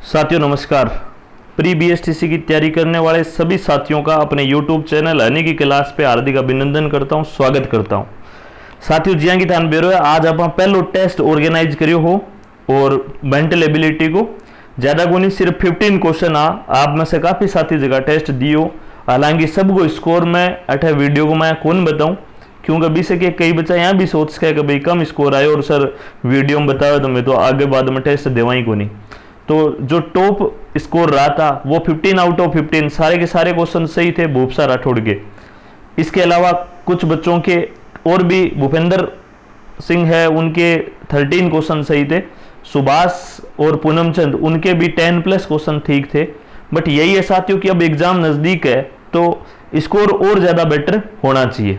साथियों नमस्कार। Pre BSTC की तैयारी करने वाले सभी साथियों का अपने YouTube चैनल हनी की क्लास पे हार्दिक अभिनंदन करता हूँ, स्वागत करता हूँ। साथियों जिया की ध्यान बेरो है, आज आप पहलो टेस्ट ऑर्गेनाइज करियो हो और मेंटल एबिलिटी को ज़्यादा को नहीं, सिर्फ 15 क्वेश्चन आप में से काफ़ी साथी जगह टेस्ट दियो। हालांकि सबको स्कोर में अठे वीडियो को मैं कौन बताऊँ, क्योंकि अभी से कि कई बच्चा यहाँ भी सोच सके कि भाई कम स्कोर आए और सर वीडियो में बताओ तो मैं तो आगे बाद में टेस्ट देवा ही को नहीं। तो जो टॉप स्कोर रहा था वो 15 आउट ऑफ 15 सारे के सारे क्वेश्चन सही थे भूपसा राठौड़ के। इसके अलावा कुछ बच्चों के और भी भूपेंद्र सिंह है, उनके 13 क्वेश्चन सही थे। सुभाष और पूनम चंद उनके भी 10+ क्वेश्चन ठीक थे। बट यही है साथियों कि अब एग्जाम नज़दीक है तो स्कोर और ज़्यादा बेटर होना चाहिए।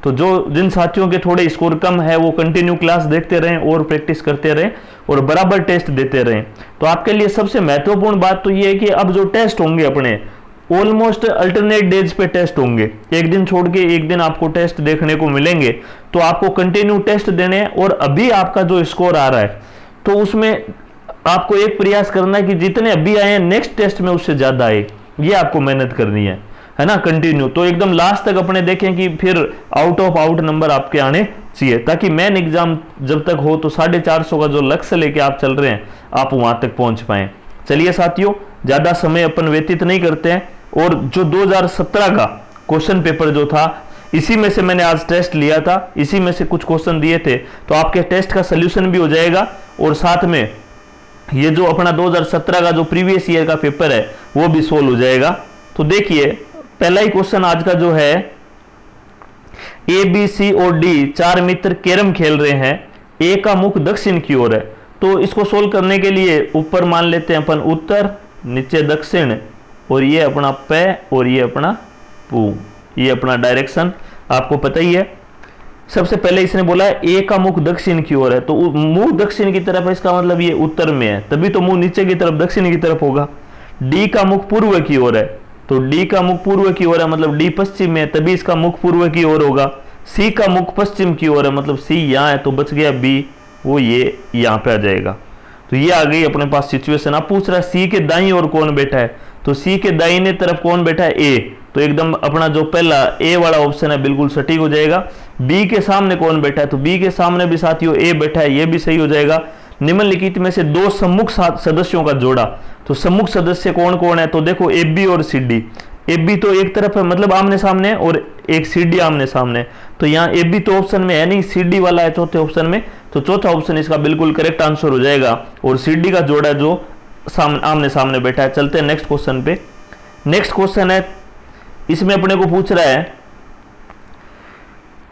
तो जो जिन साथियों के थोड़े स्कोर कम है वो कंटिन्यू क्लास देखते रहें और प्रैक्टिस करते रहें और बराबर टेस्ट देते रहें। तो आपके लिए सबसे महत्वपूर्ण बात तो ये है कि अब जो टेस्ट होंगे अपने ऑलमोस्ट अल्टरनेट डेज पे टेस्ट होंगे, एक दिन छोड़ के एक दिन आपको टेस्ट देखने को मिलेंगे। तो आपको कंटिन्यू टेस्ट देने हैं और अभी आपका जो स्कोर आ रहा है तो उसमें आपको एक प्रयास करना है कि जितने अभी आए हैं नेक्स्ट टेस्ट में उससे ज्यादा आए, ये आपको मेहनत करनी है ना, कंटिन्यू। तो एकदम लास्ट तक अपने देखें कि फिर आउट ऑफ आउट नंबर आपके आने चाहिए, ताकि मेन एग्जाम जब तक हो तो 450 का जो लक्ष्य लेके आप चल रहे हैं आप वहां तक पहुंच पाए। चलिए साथियों, ज्यादा समय अपन व्यतीत नहीं करते हैं। और जो 2017 का क्वेश्चन पेपर जो था, इसी में से मैंने आज टेस्ट लिया था, इसी में से कुछ क्वेश्चन दिए थे, तो आपके टेस्ट का सोल्यूशन भी हो जाएगा और साथ में ये जो अपना 2017 का जो प्रीवियस ईयर का पेपर है वो भी सोल्व हो जाएगा। तो देखिए पहला ही क्वेश्चन आज का जो है, ए बी सी और डी 4 मित्र कैरम खेल रहे हैं, ए का मुख दक्षिण की ओर है। तो इसको सोल्व करने के लिए ऊपर मान लेते हैं अपन उत्तर, नीचे दक्षिण, और ये अपना पै और ये अपना पू, ये अपना डायरेक्शन आपको पता ही है। सबसे पहले इसने बोला है ए का मुख दक्षिण की ओर है, तो मुंह दक्षिण की तरफ है, इसका मतलब ये उत्तर में है, तभी तो मुंह नीचे की तरफ दक्षिण की तरफ होगा। डी का मुख पूर्व की ओर है, तो डी का मुख पूर्व की ओर है, मतलब डी पश्चिम में है, तभी इसका मुख पूर्व की ओर होगा। सी का मुख पश्चिम की ओर है, मतलब सी यहाँ है, तो बच गया बी, वो ये यहाँ पे आ जाएगा। तो ये आ गई अपने पास सिचुएशन। आप पूछ रहा है सी के दाईं ओर कौन बैठा है, तो सी के दाहिने तरफ कौन बैठा है, ए, तो एकदम अपना जो पहला ए वाला ऑप्शन है बिल्कुल सटीक हो जाएगा। बी के सामने कौन बैठा है, तो बी के सामने भी साथियों ए बैठा है, ये भी सही हो जाएगा। निम्नलिखित में से दो सम्मुख सदस्यों का जोड़ा, तो सम्मुख सदस्य कौन कौन है, तो देखो ए बी और सी डी। ए बी तो एक तरफ है मतलब आमने सामने, और एक सी डी आमने सामने, तो यहाँ ए बी तो ऑप्शन में है नहीं, सी डी वाला है चौथे ऑप्शन में, तो चौथा ऑप्शन इसका बिल्कुल करेक्ट आंसर हो जाएगा। और सी डी का जोड़ा जो आमने सामने बैठा है। चलते हैं नेक्स्ट क्वेश्चन पे। नेक्स्ट क्वेश्चन है, इसमें अपने को पूछ रहा है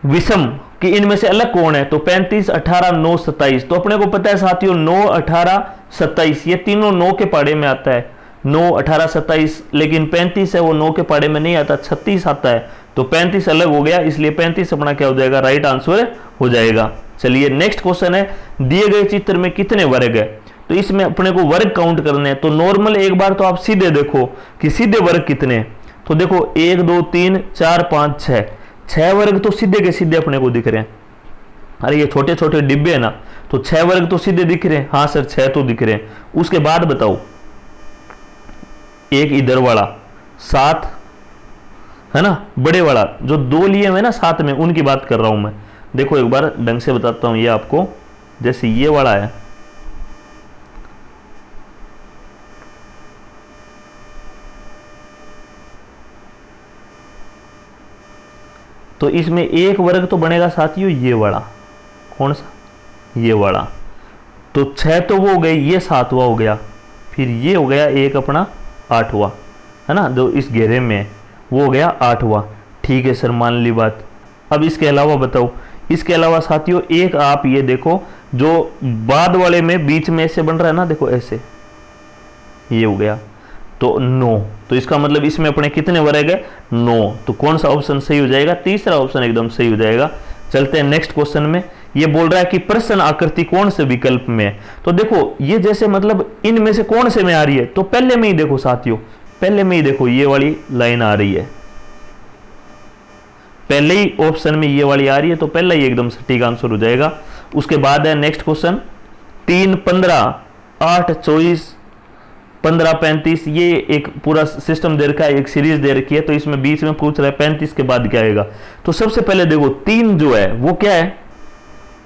विषम कि इनमें से अलग कौन है, तो 35, 18, 9, 27। तो अपने को पता है साथियों 9, 18, 27 ये तीनों 9 के पाड़े में आता है, 9, 18, 27, लेकिन 35 है वो 9 के पाड़े में नहीं आता, 36 आता है, तो 35 अलग हो गया, इसलिए 35 अपना क्या हो जाएगा, राइट आंसर हो जाएगा। चलिए नेक्स्ट क्वेश्चन है, दिए गए चित्र में कितने वर्ग है, तो इसमें अपने को वर्ग काउंट करने हैं। तो नॉर्मल एक बार तो आप सीधे देखो कि सीधे वर्ग कितने हैं, तो देखो 1, 2, 3, 4, 5, 6 वर्ग तो सीधे के सीधे अपने को दिख रहे हैं। अरे ये छोटे छोटे डिब्बे है ना, तो 6 वर्ग तो सीधे दिख रहे हैं, हाँ सर 6 तो दिख रहे हैं। उसके बाद बताओ एक इधर वाला 7 है ना, बड़े वाला जो 2 लिए हुए ना साथ में, उनकी बात कर रहा हूं मैं। देखो एक बार ढंग से बताता हूं ये आपको, जैसे ये वाला है, तो इसमें एक वर्ग तो बनेगा साथियों ये वाला, कौन सा, ये वाला, तो 6 तो वो हो गए, ये 7वां हो गया, फिर ये हो गया एक अपना 8वां, है ना, जो इस घेरे में वो हो गया 8वां। ठीक है सर, मान ली बात। अब इसके अलावा बताओ, इसके अलावा साथियों एक आप ये देखो जो बाद वाले में बीच में ऐसे बन रहा है ना, देखो ऐसे, ये हो गया, तो 9, तो इसका मतलब इसमें अपने कितने वर्ग है, 9, तो कौन सा ऑप्शन सही हो जाएगा, तीसरा ऑप्शन एकदम सही हो जाएगा। चलते हैं नेक्स्ट क्वेश्चन में। ये बोल रहा है कि प्रश्न आकृति कौन से विकल्प में है, तो देखो ये जैसे मतलब इनमें से कौन से में आ रही है, तो पहले में ही देखो साथियों, पहले में ही देखो ये वाली लाइन आ रही है, पहले ही ऑप्शन में ये वाली आ रही है, तो पहला ही एकदम सटीक आंसर हो जाएगा। उसके बाद है नेक्स्ट क्वेश्चन, 3, 15, 8, 24, 15, 35, ये एक पूरा सिस्टम दे रखा है, एक सीरीज दे रखी है, तो इसमें बीच में पूछ रहा है 35 के बाद क्या आएगा। तो सबसे पहले देखो 3 जो है वो क्या है,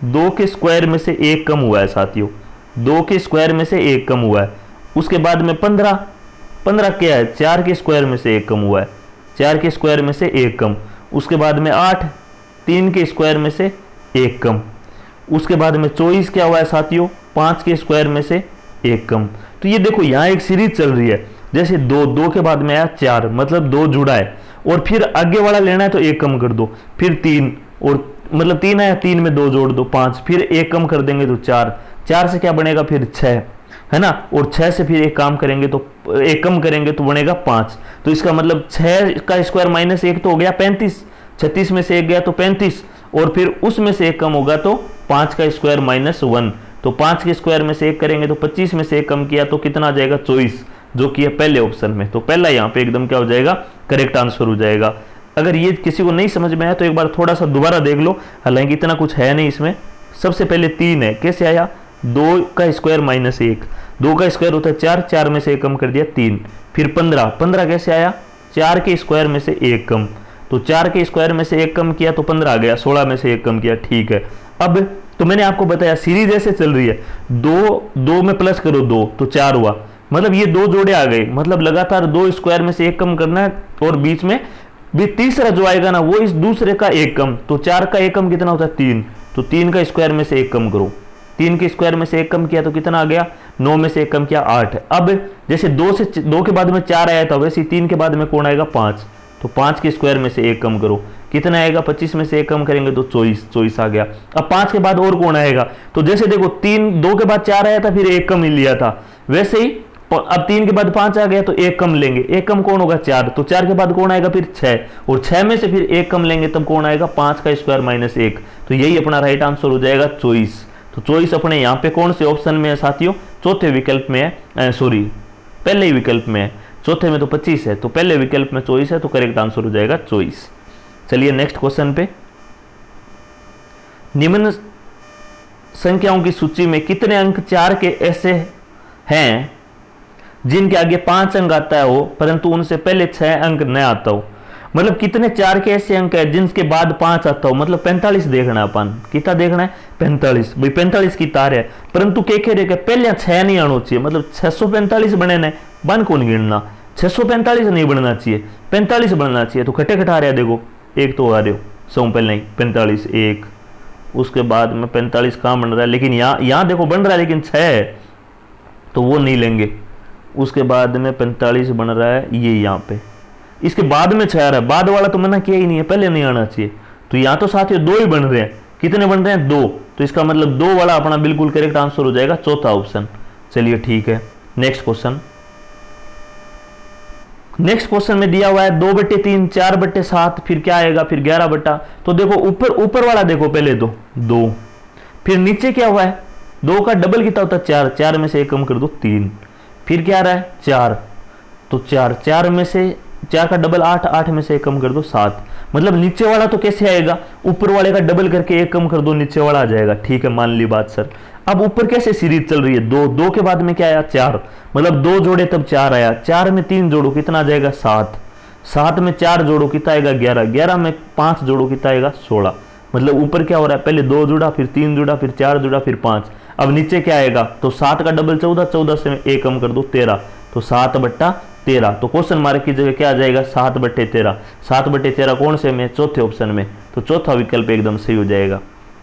2 के स्क्वायर में से 1 कम हुआ है साथियों, 2 के स्क्वायर में से 1 कम हुआ है। उसके बाद में 15, 15 क्या है, 4 के स्क्वायर में से 1 कम हुआ है, 4 के स्क्वायर में से 1 कम। उसके बाद में 8, 3 के स्क्वायर में से 1 कम। उसके बाद में 24 क्या हुआ है साथियों, 5 के स्क्वायर में से 1 कम। तो ये देखो यहाँ एक सीरीज चल रही है, जैसे 2, 2 के बाद में आया 4, मतलब 2 जुड़ा है, और फिर आगे वाला लेना है तो 1 कम कर दो, फिर 3, और मतलब 3 आया, 3 में 2 जोड़ दो 5, फिर 1 कम कर देंगे तो 4, 4 से क्या बनेगा फिर 6, है ना, और 6 से फिर 1 काम करेंगे तो 1 कम करेंगे तो बनेगा 5। तो इसका मतलब 6 का स्क्वायर माइनस 1 तो हो गया 35, 36 में से 1 गया तो 35, और फिर उसमें से 1 कम होगा तो 5 का स्क्वायर माइनस 1, तो 5 के स्क्वायर में से 1 करेंगे तो 25 में से 1 कम किया तो कितना आ जाएगा 24, जो कि है पहले ऑप्शन में। तो पहला यहाँ पे एकदम क्या हो जाएगा, करेक्ट आंसर हो जाएगा। अगर ये किसी को नहीं समझ में आया तो एक बार थोड़ा सा दोबारा देख लो, हालांकि इतना कुछ है नहीं इसमें। सबसे पहले 3 है, कैसे आया, 2 का स्क्वायर माइनस 1, 2 का स्क्वायर होता है 4, 4 में से 1 कम कर दिया 3। फिर 15, 15 कैसे आया, 4 के स्क्वायर में से 1 कम, तो 4 के स्क्वायर में से 1 कम किया तो 15 आ गया, 16 में से 1 कम किया, ठीक है। अब तो मैंने आपको बताया सीरीज ऐसे चल रही है, 2 में प्लस करो 2 तो 4 हुआ, मतलब ये 2 जोड़े आ गए, मतलब लगातार 2 स्क्वायर में से 1 कम करना है, और बीच में भी तीसरा जो आएगा ना वो इस दूसरे का 1 कम, तो 4 का 1 कम कितना होता है 3, तो 3 का स्क्वायर में से 1 कम करो, 3 के स्क्वायर में से 1 कम किया तो कितना आ गया, 9 में से 1 कम किया 8। अब जैसे 2 के बाद में 4 आया था, वैसे 3 के बाद में कौन आएगा 5, तो 5 के स्क्वायर में से 1 कम करो, कितना आएगा, 25 में से 1 कम करेंगे तो 24 आ गया। अब 5 के बाद और कौन आएगा, तो जैसे देखो 2 के बाद 4 आया था, फिर 1 कम ही लिया था, वैसे ही अब 3 के बाद 5 आ गया तो 1 कम लेंगे, 1 कम कौन होगा 4, तो 4 के बाद कौन आएगा फिर 6, और 6 में से फिर 1 कम लेंगे तब कौन आएगा 5 का स्क्वायर माइनस 1, तो यही अपना राइट आंसर हो जाएगा 24। तो 24 अपने यहाँ पे कौन से ऑप्शन में है साथियों, चौथे विकल्प में है, सॉरी पहले ही विकल्प में है, चौथे में तो 25 है, तो पहले विकल्प में 24 है, तो करेक्ट आंसर हो जाएगा 24। चलिए नेक्स्ट क्वेश्चन पे, निम्न संख्याओं की सूची में कितने अंक 4 के ऐसे हैं जिनके आगे 5 अंक आता हो परंतु उनसे पहले 6 अंक न आता हो। मतलब कितने 4 के ऐसे अंक है जिनके बाद 5 आता हो, मतलब 45 देखना है अपन, कितना देखना है 45, भाई 45 की तार है, परंतु के पहले 6 नहीं आना चाहिए, मतलब 645 बने ने, बन कौन गिनना, 645 नहीं बनना चाहिए, 45 बनना चाहिए, तो खटे खटा रहे देखो, एक तो आ रहे हो सौ पहले ही 45 1, उसके बाद में 45 कहाँ बन रहा है, लेकिन यहाँ देखो बन रहा है लेकिन 6 है तो वो नहीं लेंगे। उसके बाद में 45 बन रहा है ये यहाँ पे, इसके बाद में 6 आ रहा है, बाद वाला तो मना किया ही नहीं है, पहले नहीं आना चाहिए, तो यहाँ तो साथ ही 2 ही बन रहे हैं, कितने बन रहे हैं 2, तो इसका मतलब 2 वाला अपना बिल्कुल करेक्ट आंसर हो जाएगा, चौथा ऑप्शन। चलिए ठीक है नेक्स्ट क्वेश्चन। नेक्स्ट क्वेश्चन में दिया हुआ है 2/3, 4/7, फिर क्या आएगा, फिर 11 तो देखो ऊपर वाला देखो पहले तो 2, फिर नीचे क्या हुआ है 2 का डबल कितना होता है 4, 4 में से 1 कम कर दो 3, फिर क्या आ रहा है 4, तो 4 में से 4 का डबल 8, 8 में से 1 कम कर दो 7, मतलब नीचे वाला तो कैसे आएगा, ऊपर वाले का डबल करके 1 कम कर दो नीचे वाला आ जाएगा, ठीक है मान ली बात सर। अब ऊपर कैसे सीरीज चल रही है, 2 के बाद में क्या आया 4, मतलब 2 जोड़े तब 4 आया, 4 में 3 जोड़ो कितना आ जाएगा 7, 7 में 4 जोड़ो कितना आएगा 11, 11 में 5 जोड़ो कितना आएगा 16, मतलब ऊपर क्या हो रहा है पहले 2 जुड़ा, फिर 3 जुड़ा, फिर 4 जुड़ा, फिर 5, अब नीचे क्या आएगा, तो 7 का डबल 14, 14 से 1 कम कर दो 13, तो 7/13, तो क्वेश्चन मार्क की जगह क्या आ जाएगा 7/13, 7/13 कौन से में, चौथे ऑप्शन में, तो चौथा विकल्प एकदम सही हो जाएगा,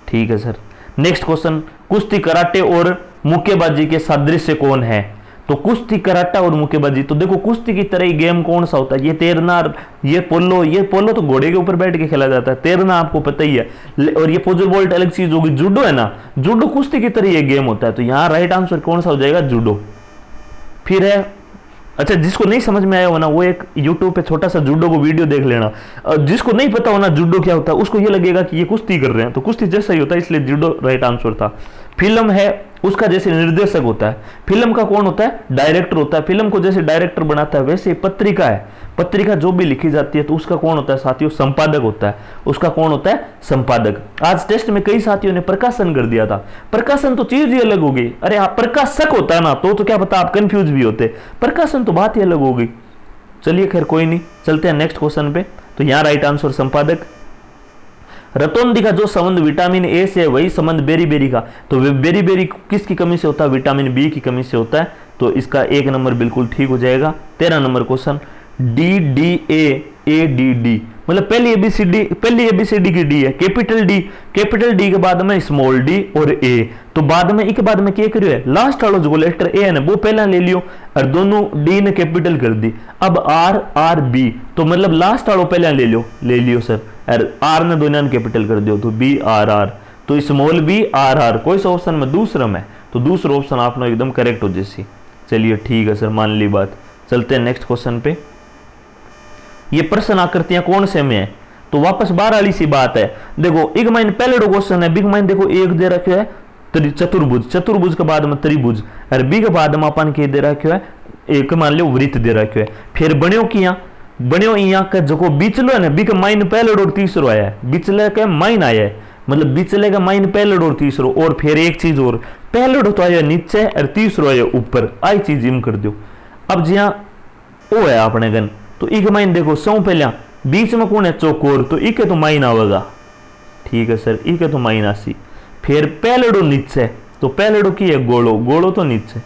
ठीक है सर। नेक्स्ट क्वेश्चन, कुश्ती कराटे और मुक्केबाजी के सादृश्य कौन है, तो कुश्ती कराटा और मुक्केबाजी, तो देखो कुश्ती की तरह ही गेम कौन सा होता है, ये तैरना, ये पोलो तो घोड़े के ऊपर बैठ के खेला जाता है, तैरना आपको पता ही है, और ये पोजल वॉल्ट अलग चीज होगी, जूडो है ना, जूडो कुश्ती की तरह ये गेम होता है, तो यहाँ राइट आंसर कौन सा हो जाएगा जूडो। फिर है, अच्छा जिसको नहीं समझ में आया हो ना वो एक YouTube पे छोटा सा जूडो को वीडियो देख लेना, जिसको नहीं पता हो ना जूडो क्या होता है उसको ये लगेगा कि ये कुश्ती कर रहे हैं, तो कुश्ती जैसा ही होता है, इसलिए जूडो राइट आंसर था। फिल्म है उसका जैसे निर्देशक होता है, फिल्म का कौन होता है, डायरेक्टर होता है। फिल्म को जैसे डायरेक्टर बनाता है वैसे पत्रिका है, पत्रिका जो भी लिखी जाती है तो उसका कौन होता है साथियों, संपादक होता है। उसका कौन होता है, संपादक। आज टेस्ट में कई साथियों ने प्रकाशन कर दिया था, प्रकाशन तो चीज ही अलग हो गई। अरे आप प्रकाशक होता है ना, तो क्या पता आप कंफ्यूज भी होते, प्रकाशन तो बात ही अलग हो गई। चलिए खैर कोई नहीं, चलते हैं नेक्स्ट क्वेश्चन पे। तो यहां राइट आंसर संपादक। रतौंधी का जो संबंध विटामिन ए से है वही संबंध बेरी का, तो बेरी किसकी कमी से होता है, विटामिन बी की कमी से होता है। तो इसका 1 नंबर बिल्कुल ठीक हो जाएगा। 13 नंबर क्वेश्चन, DDA मतलब पहली एबीसीडी की डी है, कैपिटल डी के बाद में स्मॉल डी और ए, तो बाद में के बाद में क्या करियो है, लास्ट वाला जो लेटर ए है ना वो पहला ले लियो और दोनों डी ने कैपिटल कर दी। अब आर बी, तो मतलब लास्ट वाला पहला ले लियो सर, और आर ने दोनों ने कैपिटल कर दियो तो BRR, तो स्मॉल BRR कोई सा ऑप्शन में दूसरा में, तो दूसरा ऑप्शन आपने एकदम करेक्ट हो जैसी। चलिए ठीक है सर, मान ली बात। चलते हैं नेक्स्ट क्वेश्चन पे। ये प्रश्न आकृतियां कौन से में है, तो वापस 12 वाली सी बात है। देखो एक माइन पहले क्वेश्चन है, बिग माइन देखो एक दे रखे है चतुर्भुज के बाद में त्रिभुज, और बी के बाद में अपन के दे रखे है एक मान लो वृत्त दे रखे है। फिर बण्यो यहाँ का जो बिचलो है ना, बी का माइन पहले और तीसरो आया है, बिचले का माइन आया है, मतलब बिचले का माइन पहले और तीसरो, और फिर एक चीज और पहले तो आया नीचे और तीसरो आया ऊपर, आई चीज इम कर दो। अब जिया ओ है अपने गन, तो एक माइन देखो सौ पहला बीच में कौन है चौकोर, तो इके तो माइन आवेगा, ठीक है सर, इके तो माइन आसी। फिर पहलेडो नीचे, तो पहलेडो की है गोलो तो नीचे,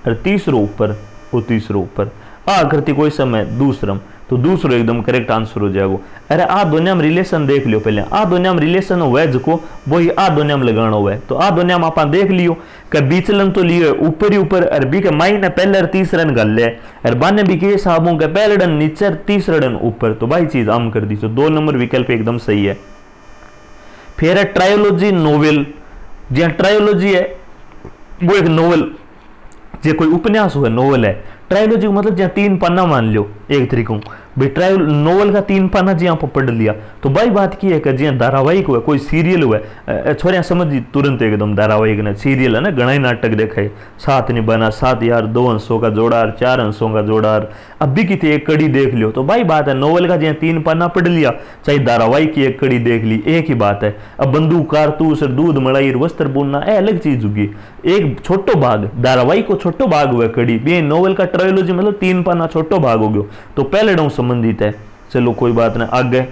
और तीसरो ऊपर, वो तीसरो ऊपर। आकृति कोई समय दूसरम, तो दूसरो एकदम करेक्ट आंसर हो जाएगा। अरे आ दुनिया में रिलेशन देख लियो पहले, आ दुनिया में रिलेशन हुआ है जो वही आ दुनिया में लगाना हुआ है, तो आ दुनिया में आप देख लियो कि बीचलन तो लियो ऊपर ही ऊपर, अरबी के माई ने पहले और तीसरा गल है, और बाने भी के साहबों के पहले डन नीचे तीसरा डन ऊपर, तो भाई चीज आम कर दी। तो 2 नंबर विकल्प एकदम सही है। फिर है ट्रायोलॉजी नोवेल, जहां ट्रायोलॉजी है वो एक नोवेल, जो कोई उपन्यास हुआ नोवेल है। ट्रायोलॉजी मतलब जहाँ 3 पन्ना मान लो एक तरीकों, भाई ट्रायल नोवेल का 3 पन्ना जी आप पढ़ लिया, तो भाई बात की है कि जी धारावाहिक हुआ कोई सीरियल हुआ, छोरिया समझ तुरंत एकदम धारावाहिक ने सीरियल है ना, घना ही नाटक देखे, 7 नहीं बना 7 यार, 2 अंशों का जोड़ार, 4 अंशों का जोड़ार, अब भी कितनी एक कड़ी देख लियो, तो भाई बात है नोवेल का जहाँ 3 पन्ना पढ़ लिया, चाहे धारावाहिक की एक कड़ी देख ली, एक ही बात है। अब बंदूक कारतूस दूध मलाई वस्त्र बुनना अलग चीज होगी, एक छोटो भाग धारावाहिक को छोटो भाग हुआ कड़ी, भी नोवेल का ट्रायोलॉजी मतलब 3 पन्ना छोटो भाग हो गयो, तो पहले डाउन संबंधित है। चलो कोई बात नहीं, आगे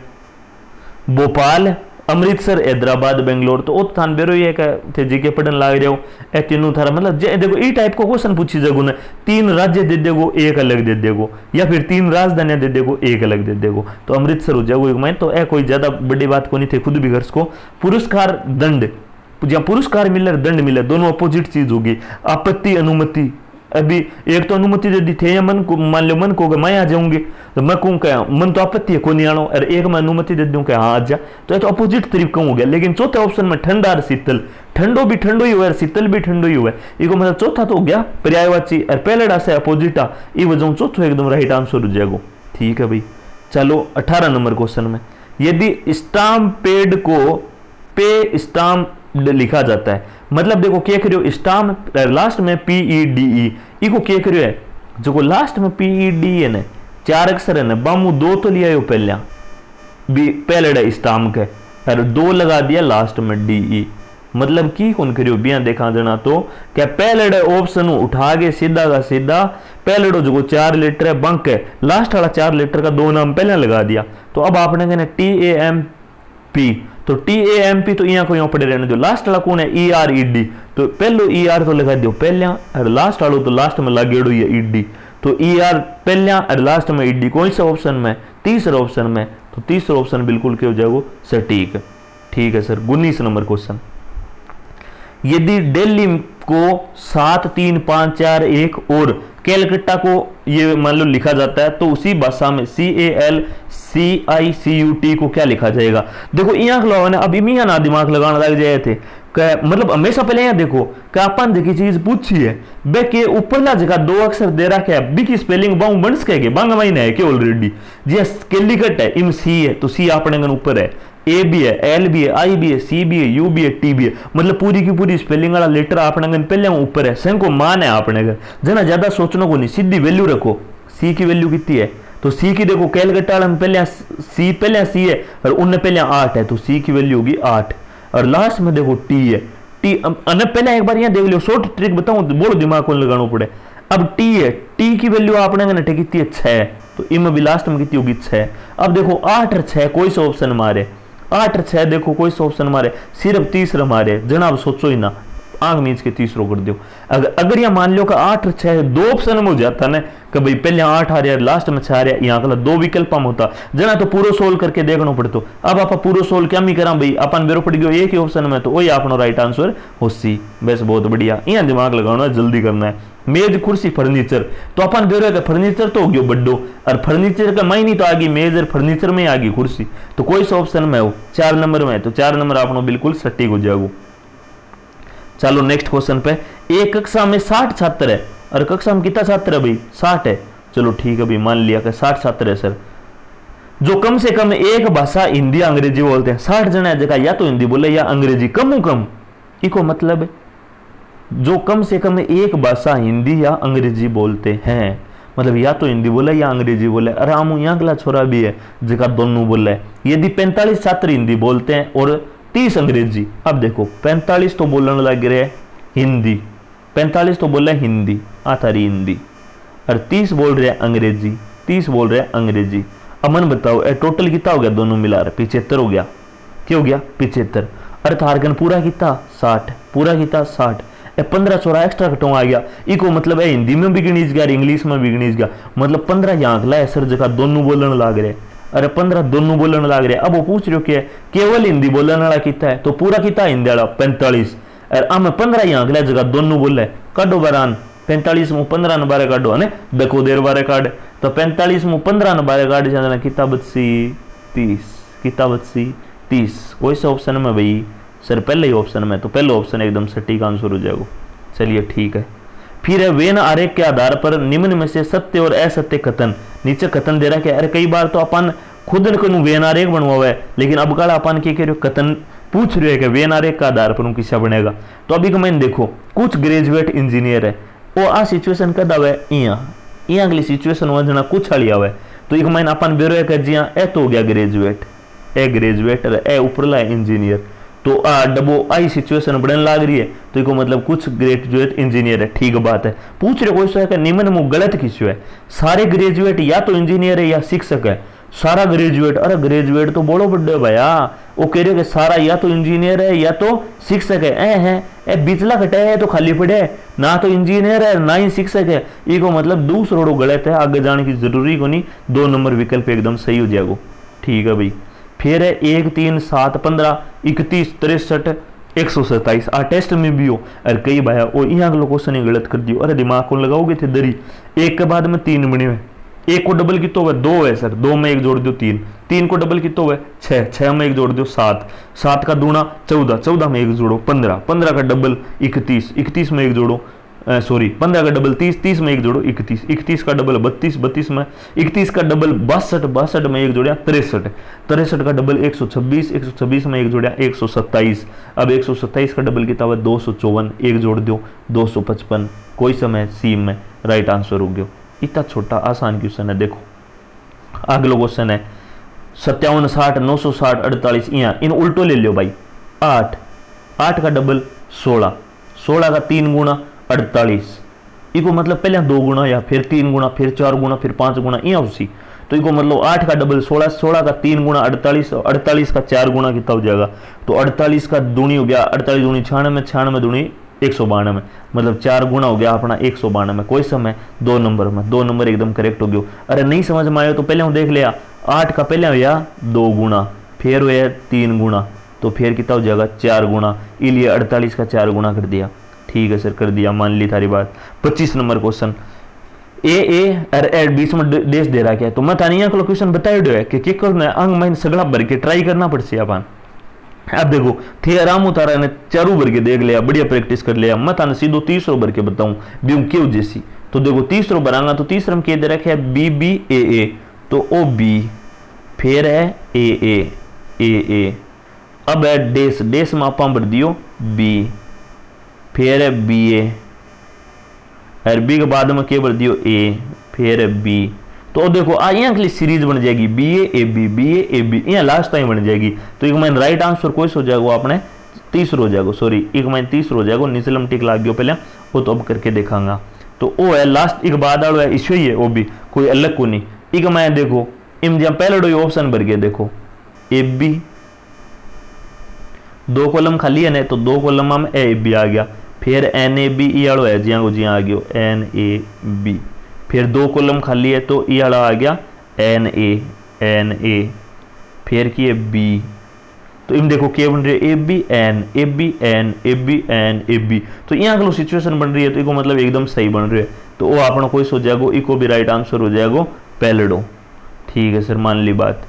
भोपाल, अमृतसर, हैदराबाद, बेंगलोर, तो ओ थान बेरो ये थे जीके पढ़न लाग रहे हो, ए तीनों थारा मतलब देखो ई टाइप को क्वेश्चन पूछी जगो ने, 3 राज्य दे देगो एक अलग दे देगो, या फिर 3 राजधानियां दे देगो एक अलग दे देगो, तो अमृतसर हो जाएगो एक माइन, तो ए कोई ज्यादा बड़ी बात को नहीं थे, खुद भी घर को। पुरस्कार दंड, जहां पुरस्कार मिले दंड मिले, दोनों अपोजिट चीज होगी। आपत्ति अनुमति, अभी एक तो अनुमति दे दी थे, या मन को मान लो मन को मैं आ जाऊंगी, तो मैं कहूँ क्या मन तो आपत्ति है को नहीं आनो, और एक मैं अनुमति दे दूं कि हाँ आ जा, तो ये तो अपोजिट तरीका हो गया। लेकिन चौथे ऑप्शन में ठंडा और शीतल, ठंडो भी ठंडो ही हुआ है, शीतल भी ठंडो ही हुआ है, इसको मतलब चौथा तो हो गया पर्यायवाची, और पहले से अपोजिट आ, ये वजह चौथो एकदम राइट आंसर हो जाएगा। ठीक है भाई, चलो 18 नंबर क्वेश्चन में, यदि स्टाम्प पेड को पे स्टाम्प लिखा जाता है, मतलब देखो क्या करियो स्टाम्प लास्ट में PEDE, इको क्या करियो है जो लास्ट में PED है ना, 4 अक्षर है ना, बामू 2 तो लिया पहले पहले स्टाम्प के, और 2 लगा दिया लास्ट में DE, मतलब की कौन करियो बिया देखा देना, तो क्या पहले ऑप्शन उठा के सीधा का सीधा पहले जो 4 लेटर है बंक है, लास्ट वाला 4 लेटर का 2 नाम पहले लगा दिया, तो अब आपने कहना TAMP, तो TAMP तो यहाँ को यहाँ पड़े रहने दो, लास्ट वाला कौन है ERED, तो पहलो ER तो लगा दियो पहले, और लास्ट वालों तो लास्ट में लागेड़ो है ED, तो ER पहले और लास्ट में ED, कौन सा ऑप्शन में, तीसरा ऑप्शन में, तो तीसरा ऑप्शन बिल्कुल क्या हो जाएगा सटीक। ठीक है सर। 19 नंबर क्वेश्चन, यदि दिल्ली को 7 3 5 4 1 और कैलकट्टा को ये मान लो लिखा जाता है, तो उसी भाषा में CALCICUT को क्या लिखा जाएगा। देखो यहाँ लगाओ ना, अब इमिया ना दिमाग लगाना लग जाए थे, मतलब हमेशा पहले यहाँ देखो कि अपन देखी चीज पूछी है बे के ऊपरला जगह 2 अक्षर दे रखा है, बी की स्पेलिंग बाऊ बन सके बांगा माइन है कि ऑलरेडी जी कैलिकट है इम सी है, तो सी अपने ऊपर है, ए भी है, एल भी है, आई भी है, सी भी है, यू भी है, टी भी है, मतलब पूरी की पूरी स्पेलिंग वाला लेटर आपने अगर पहले ऊपर है, सें को मान है आपने अगर जना ज्यादा सोचने को नहीं, सीधी वैल्यू रखो। सी की वैल्यू कितनी है, तो सी की देखो कैलकाटा में पहले सी है और उनने पहले 8 है, तो सी की वैल्यू होगी 8। और लास्ट में देखो टी है, टी पहले एक बार यहाँ देख लो, शॉर्ट ट्रिक बताऊं, बोलो दिमाग को लगाना पड़े। अब टी है, टी की वैल्यू आपने नटे कितनी है 6, तो इनमें भी लास्ट में कितनी होगी 6। अब देखो 8 और 6 कोई सा ऑप्शन मारे, 8 और 6 देखो कोई सा ऑप्शन मारे, सिर्फ तीसरा मारे, जनाब सोचो ही ना, आंख मीच के तीसरो कर दो। अगर यह मान लो कि 8 और 6 दो ऑप्शन में हो जाता ना कि भाई पहले 8 आ रहा है लास्ट में 6 आ रहा है, यहाँ का दो विकल्प में होता जना तो पूरा सोल्व करके देखना पड़ता। अब आप पूरा सोल्व क्या नहीं करा भाई, अपन बेरो पड़ गयो एक ही ऑप्शन में, तो वही अपना राइट आंसर हो सी। बस बहुत बढ़िया, यहाँ दिमाग लगाना है, जल्दी करना है। मेज कुर्सी फर्नीचर, तो अपन बेरो है फर्नीचर तो हो गयो बड्डो, और फर्नीचर का मायने तो आ गई मेज, और फर्नीचर में आ गई कुर्सी, तो कोई सा ऑप्शन में हो 4 नंबर में, तो 4 नंबर अपना बिल्कुल सटीक हो जाएगा। चलो नेक्स्ट क्वेश्चन पे, एक कक्षा में 60 छात्र है, और कक्षा में कितना छात्र है भाई 60 है, चलो ठीक है भाई मान लिया कि 60 छात्र है सर, जो कम से कम एक भाषा हिंदी अंग्रेजी बोलते हैं। 60 जना जगह या तो हिंदी बोले या अंग्रेजी, कम कम इको मतलब है जो कम से कम एक भाषा हिंदी या अंग्रेजी बोलते हैं, मतलब या तो हिंदी बोले या अंग्रेजी बोले। अरे आमू यहाँ अगला छोरा भी है जगह दोनों बोले। यदि 45 छात्र हिंदी बोलते हैं और 30 अंग्रेजी, अब देखो 45 तो बोलने लग रहे हिंदी, 45 तो बोल रहे हिंदी आता रही हिंदी, और 30 बोल रहे अंग्रेजी, 30 बोल रहे अंग्रेजी। अब मन बताओ ए टोटल कितना हो गया दोनों मिला रहे, 75 हो गया। क्या हो गया 75, अर्थ हारगन पूरा कितना 60, पूरा कितना 60, 15 छोरा एक्स्ट्रा घटों आ गया, इको मतलब है हिंदी में भी गिनीज गया, इंग्लिश में भी गिनीज गया, मतलब 15 यहाँ अगला है सर जगह दोनों बोलने लग रहे। अरे 15 दोनों बोलने लग रहे। अब वो पूछ रहे हो कि केवल हिंदी बोलने वाला कितना है, तो पूरा कितना हिंदी वाला 45, और अब 15 यहाँ अगला जगह दोनों बोल रहे, काटो बरान 45 में 15 न बारे काटो है, देखो देर बारे काट, तो 45 में 15 न बारे काट जाना कितना बच्ची 30, कितना बच्ची 30। कोई सा ऑप्शन में भाई सर पहले ही ऑप्शन में, तो पहले ऑप्शन एकदम सटीक आंसर हो जाएगा। चलिए ठीक है, फिर है वेन आरेख के आधार पर निम्न में से सत्य और असत्य कथन, नीचे कथन दे रहा है। अरे कई बार तो अपन खुद वेन आरेख बनवा है, लेकिन अब कल अपन क्या कह रहे हो कथन पूछ रहे हो कि वेन आरेख का आधार पर किस्सा बनेगा। तो अभी मैंने देखो कुछ ग्रेजुएट इंजीनियर है वो आ सिचुएशन कद आवे यहाँ अगली सिचुएशन हुआ जना कुछ हाली आवे, तो एक मैंने अपन बेरो है जी हाँ ए तो हो गया ग्रेजुएट, ए ग्रेजुएट ए ऊपरला इंजीनियर, तो आ डबो आई सिचुएशन बढ़ने लग रही है, तो इको मतलब कुछ ग्रेजुएट इंजीनियर है। ठीक बात है, पूछ रहे कोई है कि निम्न में गलत किसो है, सारे ग्रेजुएट या तो इंजीनियर है या शिक्षक है, सारा ग्रेजुएट। अरे ग्रेजुएट तो बोलो बड्डे भैया, वो कह रहे कि सारा या तो इंजीनियर है या तो शिक्षक है, ए बिचला कटे है तो खाली पड़े है, ना तो इंजीनियर है ना ही शिक्षक है, इको मतलब दूसरों गलत है, आगे जाने की जरूरी को नहीं, 2 नंबर विकल्प एकदम सही हो जाएगा। ठीक है भाई, फिर है 1 3 7 15 31 63 127 आ टेस्ट में भी हो, और कई भाई वो यहाँ अगला क्वेश्चन ही गलत कर दियो। अरे दिमाग को लगाओगे थे दरी, एक के बाद में 3 बने हुए, एक को डबल कितो हुआ 2 है सर, 2 में 1 जोड़ दो 3, 3 को डबल कितो हुआ 6, 6 में 1 जोड़ दो 7, 7 का दूना 14, 14 में 1 जोड़ो 15, 15 का डबल 31, 31 में 1 जोड़ो 15 का डबल 30, 30 में 1 जोड़ो 31, 31 का डबल 32, 32 में 31 का डबल 62, 62 में 1 जोड़ा 63, 63 का डबल 126, 126 में 1 जोड़ा 127। अब 127 का डबल कितना हुआ 254, 1 जोड़ दो 255, कोई समय सी में राइट आंसर हो गया। इतना छोटा आसान क्वेश्चन है। देखो अगला क्वेश्चन है 57 60 960 48, यहाँ इन उल्टो ले लो भाई, 8 8 का डबल 16, 16 का 3 गुना 48, इको मतलब पहले 2 गुना या फिर 3 गुना फिर 4 गुना फिर 5 गुना यहाँ उसी, तो इको मतलब 8 का डबल 16, 16 का 3 गुना 48, 48 का 4 गुना कितना हो जाएगा, तो 48 का दूनी हो गया 48 दूनी 96, 96 दूनी 192, मतलब 4 गुना हो गया अपना 192। कोई समय 2 नंबर में, 2 नंबर एकदम करेक्ट हो गया। अरे नहीं समझ में आया तो पहले हम देख लिया, 8 का पहले हुआ 2 गुना फिर हुआ 3 गुना, तो फिर कितना हो जाएगा 4 गुना, इसलिए 48 का 4 गुना कर दिया। ठीक है सर कर दिया, मान ली थारी बात। 25 नंबर क्वेश्चन, ए बीच में देश दे रहा क्या, तो मैं तानिया को क्वेश्चन बताया है कि करना है, अंग महीन सगड़ा भर के ट्राई करना पड़से अपन। अब देखो थे आराम उतारा ने चारों भर के देख लिया, बढ़िया प्रैक्टिस कर लिया, मैं ताने सीधो 30 भर के बताऊं ब्यूं क्यों जैसी। तो देखो 30 भरांगा तो 30 में क्या दे रखा है बी बी ए ए, तो ओ बी फिर है ए ए ए ए अब है डेस, डेस में आप भर दियो बी, फिर है बी ए, और बी के बाद में क्या भर दियो ए, फिर है बी। तो देखो यहाँ के सीरीज बन जाएगी B A B, B A B, यहाँ लास्ट टाइम बन जाएगी। तो एक मैंने राइट आंसर कोई हो जाएगा अपने तीसरा हो जाएगा, सॉरी एक मैंने तीसरा हो जाएगा, निचलम टिक लाग गयो पहले, वो तो अब करके देखांगा। तो वो है लास्ट एक बाद वाला है, इशू ही है, वो भी कोई अलग को नहीं। एक मैं देखो इम जहाँ पहले ऑप्शन भर गया, देखो ए बी, 2 कॉलम खाली है ना, तो 2 कॉलम में ए बी आ गया, फिर एन ए बी ई वाला है जिया जिया आ गया एन ए बी, फिर 2 कॉलम खाली है तो ई वाला आ गया एन ए, फिर की है बी। तो इन देखो क्या बन रही है A B N A B N A B N A B. तो यहाँ का सिचुएशन बन रही है, तो इको मतलब एकदम सही बन रही है। तो वो आपने कोई सो जाएगो, इको भी राइट आंसर हो जाएगो पहलड़ो। ठीक है सर, मान ली बात।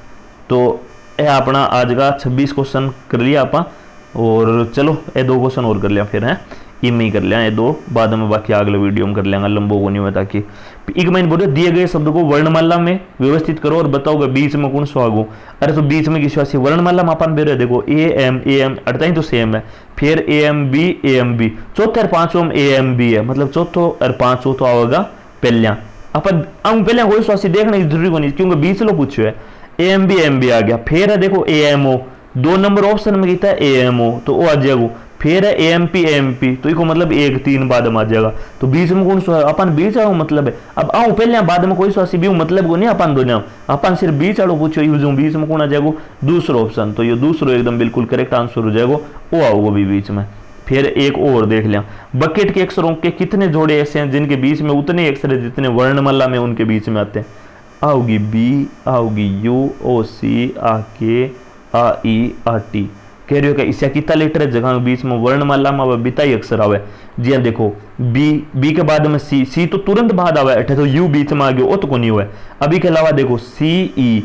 तो यह अपना आज का 26 क्वेश्चन कर लिया आप, और चलो ये 2 क्वेश्चन और कर लिया फिर है, इमें कर लिया ये 2, बाद में बाकी अगले वीडियो में कर लेंगे, लंबो को नहीं हुआ। ताकि एक महीने बोले दिए गए शब्द को वर्णमाला में व्यवस्थित करो और बताओगे बीच में कौन सा आगो। अरे तो बीच में किसी वर्णमाला में अपन बेरे देखो ए एम अड़ता ही तो सेम है, फिर ए एम बी, चौथे और पांचों में ए एम बी है, मतलब चौथो और पांचों तो आएगा पहलिया। अपन पहले कोई स्वास्थ्य देखने की जरूरी नहीं, क्योंकि बीच लो पूछो है ए एम बी आ गया, फिर है देखो A M O, 2 number option में कहता है ए एम ओ, तो वो आ जाएगा, फिर है ए एम पी, तो इसको मतलब 1 3 बाद में आ जाएगा। तो बीच में कौन सा अपन बीच आओ मतलब है। अब आओ पहले बाद में कोई सा भी मतलब को नहीं अपन दोनों, अपन सिर्फ बीच आड़ो पूछो, यूज बीच में कौन आ जाएगा, दूसरा ऑप्शन। तो ये दूसरा एकदम बिल्कुल करेक्ट आंसर हो जाएगा, वो आओगे भी बीच में। फिर एक और देख लिया, बकेट के अक्षरों के कितने जोड़े ऐसे हैं जिनके बीच में उतने अक्षर है जितने वर्णमाला में उनके बीच में आते हैं। आओगी बी, आओगी यू, ओ सी, आ के, आ ई, आ टी। कह रहे हो क्या इसका कितना लेटर है जगह बीच में वर्णमाला में बिताई अक्षर आवे। जी हाँ देखो बी के बाद में सी तो तुरंत बाद आवे, अठे तो यू बीच में आ गयो, वो तो को नहीं हुआ। अभी के अलावा देखो सी ई,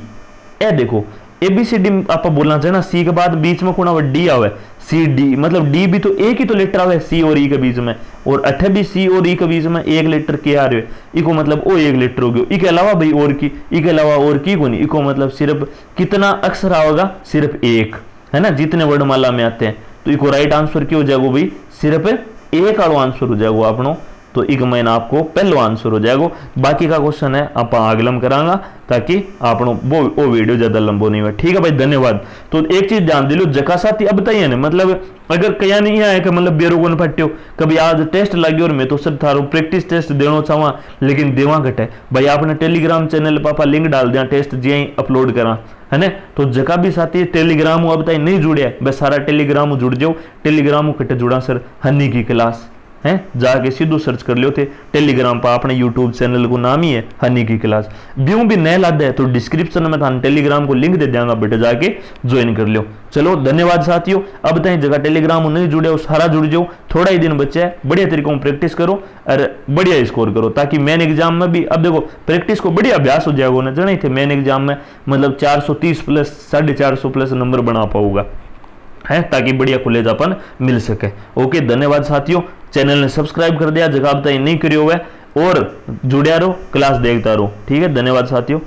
ए देखो ए बी सी डी आप बोलना चाहिए ना, सी के बाद बीच में कौन आवे, डी आवे, सी डी, मतलब डी भी तो एक ही तो लेटर आवे सी और ई के बीच में, और अठे भी सी और ई के बीच में एक लेटर के आ रहे हो, इको मतलब वो एक लेटर हो गयो। इके अलावा भाई और की, इके अलावा और की को नहीं, इको मतलब सिर्फ कितना अक्षर आवेगा, सिर्फ एक है ना, जितने वर्णमाला में आते हैं। तो इको राइट आंसर क्या हो जाएगा भाई, सिर्फ एक आड़ो आंसर हो जाएगा आपनो। तो एक महीना आपको पहलो आंसर हो जाएगा। बाकी का क्वेश्चन है आप अगलम करांगा, ताकि आपनो वो वीडियो ज्यादा लंबो नहीं हुआ। ठीक है भाई, धन्यवाद। तो एक चीज ध्यान दिलो, जका साथी अब तय है मतलब अगर कया नहीं है कि मतलब बेरोगन फट्यो कभी आज टेस्ट लगे और मैं तो सर थारो प्रैक्टिस टेस्ट देना चाहवा, लेकिन देवा घटे भाई आपने टेलीग्राम चैनल पापा लिंक डाल दिया, टेस्ट जी अपलोड करा है ना। तो जका भी साथी टेलीग्राम अब तक नहीं जुड़े, बस सारा टेलीग्राम जुड़ जाओ। टेलीग्राम कटे जुड़ा सर हनी की क्लास है, जाके सीधो सर्च कर लियो थे टेलीग्राम पर, अपने यूट्यूब चैनल को नाम ही है हनी की क्लास। ब्यू भी नए लाद है तो डिस्क्रिप्शन में थाने टेलीग्राम को लिंक दे देंगे, बेटे जाके ज्वाइन कर लियो। चलो धन्यवाद साथियों। अब तक जगह टेलीग्राम नहीं जुड़े हो सारा जुड़ जाओ, थोड़ा ही दिन बच्चा है, बढ़िया तरीकों में प्रैक्टिस करो और बढ़िया स्कोर करो, ताकि मेन एग्जाम में भी अब देखो प्रैक्टिस को बढ़िया अभ्यास हो जाएगा ना। जाने थे मेन एग्जाम में मतलब 430 प्लस 450 प्लस नंबर बना पाऊंगा है, ताकि बढ़िया कॉलेज अपन मिल सके। ओके धन्यवाद साथियों। चैनल ने सब्सक्राइब कर दिया जगह अब तक नहीं करियो हुआ, और जुड़िया रहो, क्लास देखता रहो। ठीक है, धन्यवाद साथियों।